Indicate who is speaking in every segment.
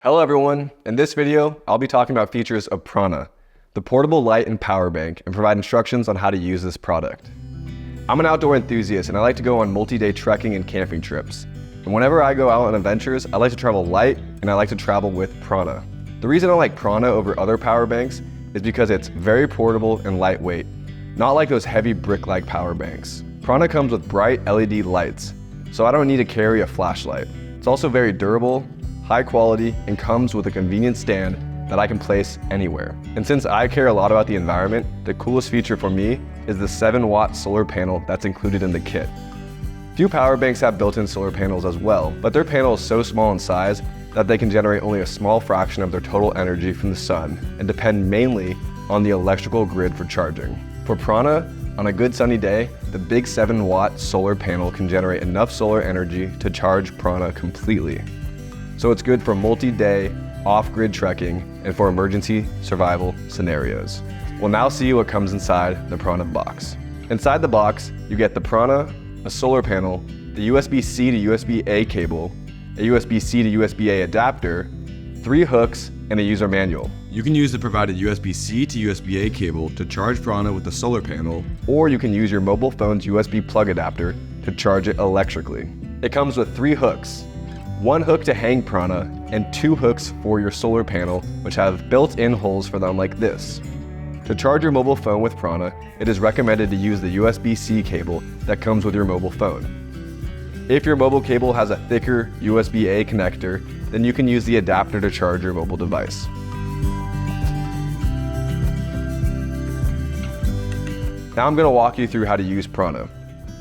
Speaker 1: Hello everyone, in this video, I'll be talking about features of Praana, the portable light and power bank, and provide instructions on how to use this product. I'm an outdoor enthusiast and I like to go on multi-day trekking and camping trips. And whenever I go out on adventures, I like to travel light and I like to travel with Praana. The reason I like Praana over other power banks is because it's very portable and lightweight, not like those heavy brick-like power banks. Praana comes with bright LED lights, so I don't need to carry a flashlight. It's also very durable, high quality, and comes with a convenient stand that I can place anywhere. And since I care a lot about the environment, the coolest feature for me is the 7-watt solar panel that's included in the kit. Few power banks have built-in solar panels as well, but their panel is so small in size that they can generate only a small fraction of their total energy from the sun and depend mainly on the electrical grid for charging. For Praana, on a good sunny day, the big 7-watt solar panel can generate enough solar energy to charge Praana completely. So it's good for multi-day, off-grid trekking and for emergency survival scenarios. We'll now see what comes inside the Praana box. Inside the box, you get the Praana, a solar panel, the USB-C to USB-A cable, a USB-C to USB-A adapter, 3 hooks, and a user manual.
Speaker 2: You can use the provided USB-C to USB-A cable to charge Praana with the solar panel,
Speaker 1: or you can use your mobile phone's USB plug adapter to charge it electrically. It comes with 3 hooks. 1 hook to hang Praana, and 2 hooks for your solar panel, which have built-in holes for them like this. To charge your mobile phone with Praana, it is recommended to use the USB-C cable that comes with your mobile phone. If your mobile cable has a thicker USB-A connector, then you can use the adapter to charge your mobile device. Now I'm going to walk you through how to use Praana.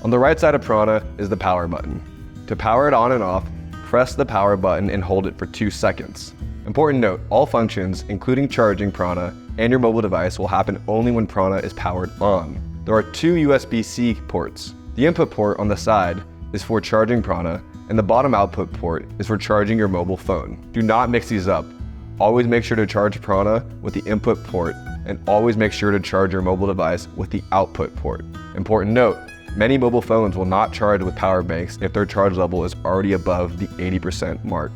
Speaker 1: On the right side of Praana is the power button. To power it on and off, press the power button and hold it for 2 seconds. Important note, all functions, including charging Praana and your mobile device, will happen only when Praana is powered on. There are 2 USB-C ports. The input port on the side is for charging Praana, and the bottom output port is for charging your mobile phone. Do not mix these up. Always make sure to charge Praana with the input port, and always make sure to charge your mobile device with the output port. Important note, many mobile phones will not charge with power banks if their charge level is already above the 80% mark.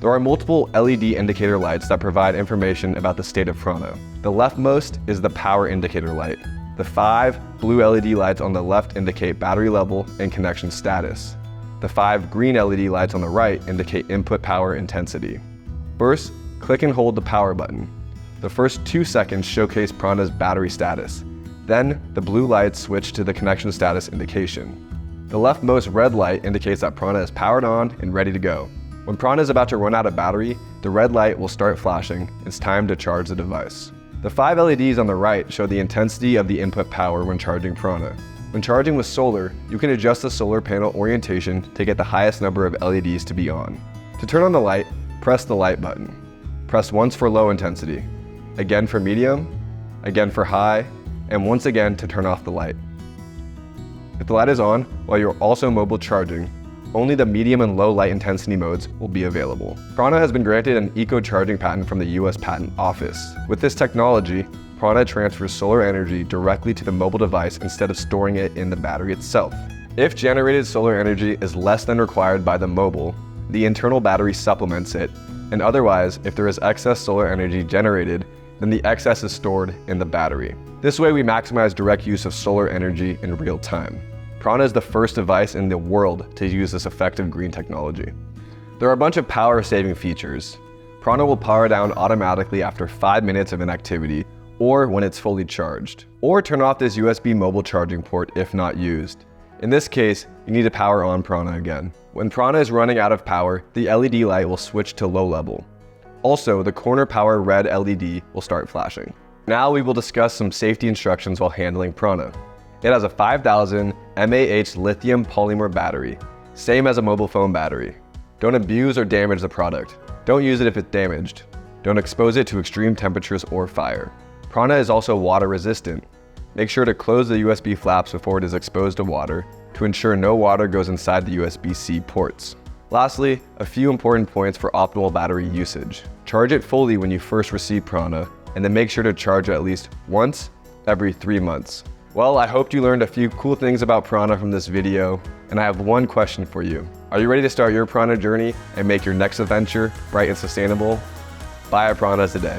Speaker 1: There are multiple LED indicator lights that provide information about the state of Praana. The leftmost is the power indicator light. The 5 blue LED lights on the left indicate battery level and connection status. The 5 green LED lights on the right indicate input power intensity. First, click and hold the power button. The first 2 seconds showcase Praana's battery status. Then, the blue lights switch to the connection status indication. The leftmost red light indicates that Praana is powered on and ready to go. When Praana is about to run out of battery, the red light will start flashing. It's time to charge the device. The 5 LEDs on the right show the intensity of the input power when charging Praana. When charging with solar, you can adjust the solar panel orientation to get the highest number of LEDs to be on. To turn on the light, press the light button. Press once for low intensity, again for medium, again for high, and once again to turn off the light. If the light is on while you're also mobile charging, only the medium and low light intensity modes will be available. Praana has been granted an eco-charging patent from the US Patent Office. With this technology, Praana transfers solar energy directly to the mobile device instead of storing it in the battery itself. If generated solar energy is less than required by the mobile, the internal battery supplements it, and otherwise, if there is excess solar energy generated, then the excess is stored in the battery. This way we maximize direct use of solar energy in real time. Praana is the first device in the world to use this effective green technology. There are a bunch of power-saving features. Praana will power down automatically after 5 minutes of inactivity, or when it's fully charged. Or turn off this USB mobile charging port if not used. In this case, you need to power on Praana again. When Praana is running out of power, the LED light will switch to low level. Also, the corner power red LED will start flashing. Now we will discuss some safety instructions while handling Praana. It has a 5000 mAh lithium polymer battery, same as a mobile phone battery. Don't abuse or damage the product. Don't use it if it's damaged. Don't expose it to extreme temperatures or fire. Praana is also water resistant. Make sure to close the USB flaps before it is exposed to water to ensure no water goes inside the USB-C ports. Lastly, a few important points for optimal battery usage. Charge it fully when you first receive Praana, and then make sure to charge it at least once every 3 months. Well, I hope you learned a few cool things about Praana from this video, and I have one question for you. Are you ready to start your Praana journey and make your next adventure bright and sustainable? Buy a Praana today.